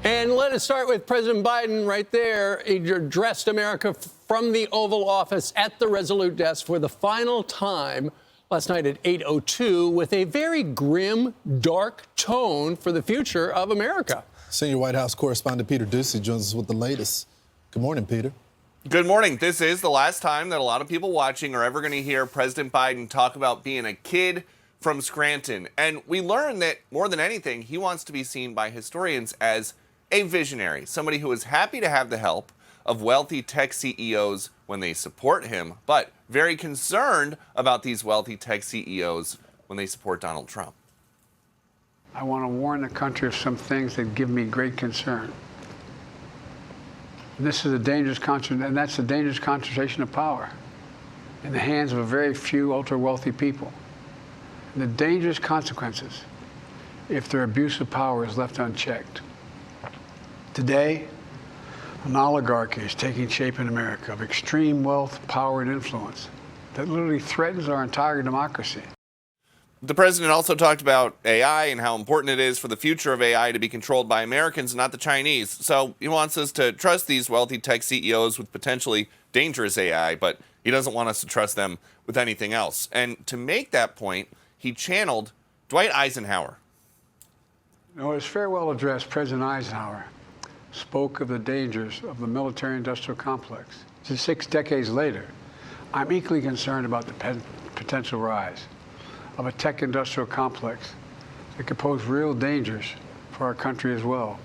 And let us start with President Biden right there. He addressed America from the Oval Office at the Resolute desk for the final time last night at 8:02 with a very grim, dark tone for the future of America. Senior White House correspondent Peter Doocy joins us with the latest. Good morning, Peter. Good morning. This is the last time that a lot of people watching are ever going to hear President Biden talk about being a kid from Scranton. And we learned that more than anything, he wants to be seen by historians as a visionary, somebody who is happy to have the help of wealthy tech CEOs when they support him, but very concerned about these wealthy tech CEOs when they support Donald Trump. I want to warn the country of some things that give me great concern. And this is a dangerous and that's a dangerous concentration of power in the hands of a very few ultra-wealthy people. And the dangerous consequences if their abuse of power is left unchecked. Today, an oligarchy is taking shape in America of extreme wealth, power, and influence that literally threatens our entire democracy. The president also talked about AI and how important it is for the future of AI to be controlled by Americans and not the Chinese. So he wants us to trust these wealthy tech CEOs with potentially dangerous AI, but he doesn't want us to trust them with anything else. And to make that point, he channeled Dwight Eisenhower. In his farewell address, President Eisenhower spoke of the dangers of the military-industrial complex. 6 decades later, I'm equally concerned about the potential rise of a tech-industrial complex that could pose real dangers for our country as well.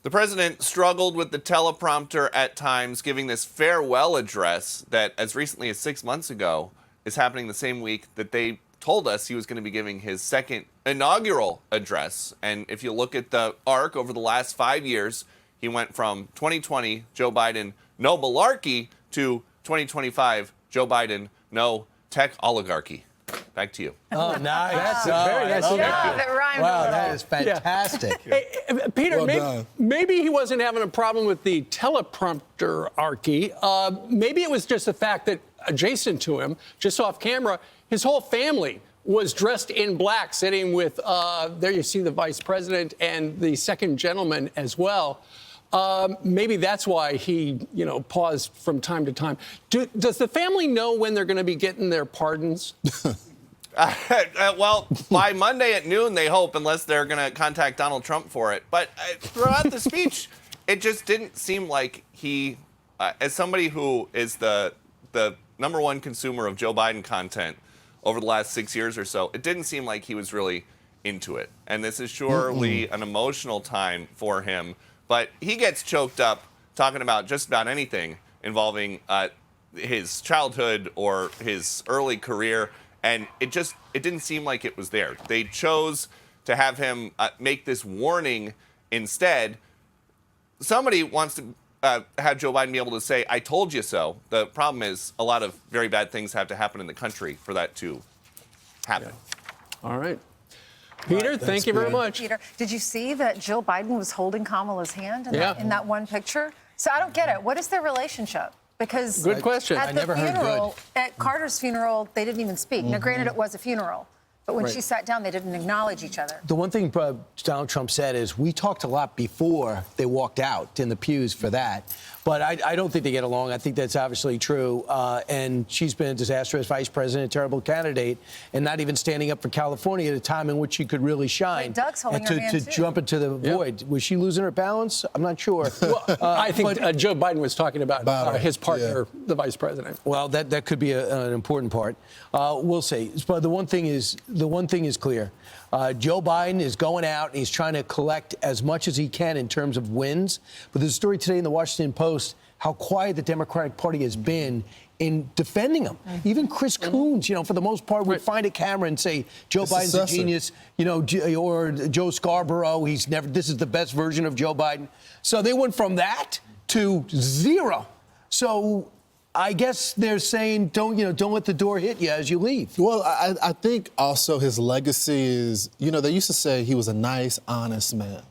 The president struggled with the teleprompter at times, giving this farewell address that, as recently as 6 months ago, is happening the same week that they told us he was going to be giving his second inaugural address. And if you look at the arc over the last 5 years, he went from 2020, Joe Biden, no malarkey, to 2025, Joe Biden, no tech oligarchy. Back to you. Oh, nice. That's very nice. Wow, that is fantastic. Hey, Peter, Well maybe he wasn't having a problem with the teleprompter-archy. Maybe it was just the fact that adjacent to him, just off camera, his whole family was dressed in black, sitting with, there you see the vice president and the second gentleman as well. Maybe that's why he, paused from time to time. Does the family know when they're going to be getting their pardons? Well, by Monday at noon, they hope, unless they're going to contact Donald Trump for it. But throughout the speech, it just didn't seem like he, as somebody who is the #1 consumer of Joe Biden content over the last 6 years or so, it didn't seem like he was really into it. And this is surely an emotional time for him. But he gets choked up talking about just about anything involving his childhood or his early career. And it didn't seem like it was there. They chose to have him make this warning instead. Somebody wants to have Joe Biden be able to say, "I told you so." The problem is a lot of very bad things have to happen in the country for that to happen. Yeah. All right. Peter, thank you very much. Peter, did you see that Joe Biden was holding Kamala's hand in that one picture? So I don't get it. What is their relationship? Because good question. At the funeral, at Carter's funeral, they didn't even speak. Now, granted, it was a funeral. But when she sat down, they didn't acknowledge each other. The one thing Donald Trump said is, we talked a lot before they walked out in the pews for that. But I don't think they get along. I think that's obviously true. And she's been a disastrous vice president, a terrible candidate, and not even standing up for California at a time in which she could really shine. Wait, Doug's holding and her hand, to too. jump into the void. Was she losing her balance? I'm not sure. Well, I think Joe Biden was talking about his partner, the vice president. Well, that could be an important part. We'll see. But the one thing is clear. Joe Biden is going out and he's trying to collect as much as he can in terms of wins. But there's a story today in the Washington Post how quiet the Democratic Party has been in defending him. Even Chris Coons, for the most part, would find a camera and say, Joe Biden's a genius, or Joe Scarborough, this is the best version of Joe Biden. So they went from that to zero. So I guess they're saying, don't let the door hit you as you leave. Well, I think also his legacy is, they used to say he was a nice, honest man.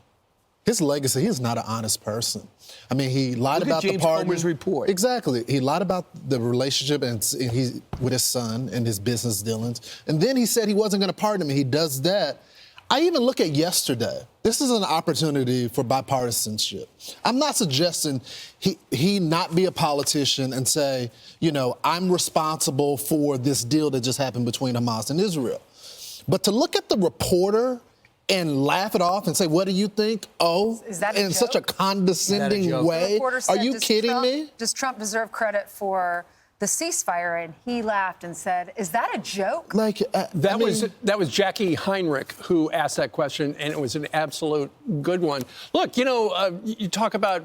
His legacy, he's not an honest person. I mean, he lied about the pardon. Comer's report. Exactly. He lied about the relationship with his son and his business dealings. And then he said he wasn't going to pardon him. And he does that. I even look at yesterday. This is an opportunity for bipartisanship. I'm not suggesting he not be a politician and say, you know, I'm responsible for this deal that just happened between Hamas and Israel. But to look at the reporter and laugh it off and say, what do you think? Oh, Is that a in joke? such a condescending joke? The way. reporter Are said, you kidding me? Does Trump deserve credit for the ceasefire? And he laughed and said, is that a joke? Like That was Jackie Heinrich who asked that question, and it was an absolute good one. Look, you know, you talk about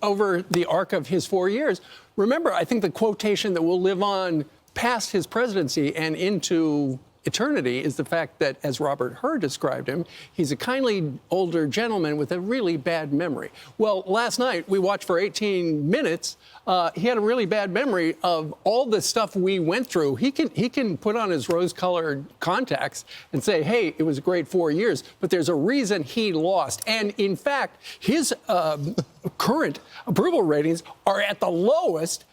over the arc of his 4 years. Remember, I think the quotation that will live on past his presidency and into eternity is the fact that, as Robert Hur described him, he's a kindly older gentleman with a really bad memory. Well, last night we watched for 18 minutes. He had a really bad memory of all the stuff we went through. He can put on his rose-colored contacts and say, hey, it was a great 4 years, but there's a reason he lost. And in fact, his current approval ratings are at the lowest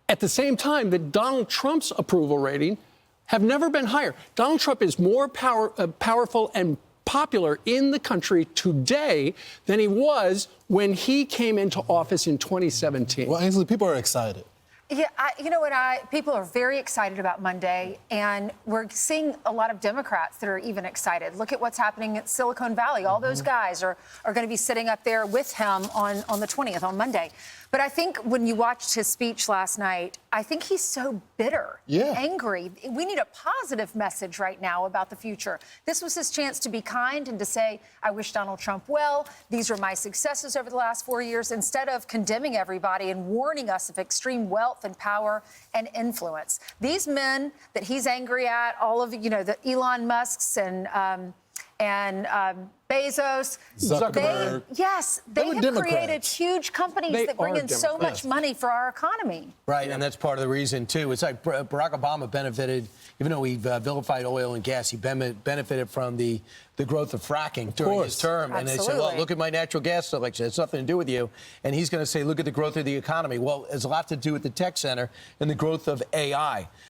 at the same time that Donald Trump's approval rating have never been higher. Donald Trump is more powerful and popular in the country today than he was when he came into office in 2017. Well, Ainsley, people are excited. Yeah, you know what? People are very excited about Monday, and we're seeing a lot of Democrats that are even excited. Look at what's happening at Silicon Valley. All those guys are going to be sitting up there with him on the 20th, on Monday. But I think when you watched his speech last night, I think he's so bitter, angry. We need a positive message right now about the future. This was his chance to be kind and to say, I wish Donald Trump well. These are my successes over the last 4 years, instead of condemning everybody and warning us of extreme wealth and power and influence. These men that he's angry at, all of, you know, the Elon Musks and Bezos, Zuckerberg. they were have Democrats. created huge companies that bring in so much money for our economy. Right, and that's part of the reason, too. It's like Barack Obama benefited, even though he vilified oil and gas, he benefited from the growth of fracking during his term. And they said, well, look at my natural gas selection. It has nothing to do with you. And he's going to say, look at the growth of the economy. Well, it's a lot to do with the tech center and the growth of AI.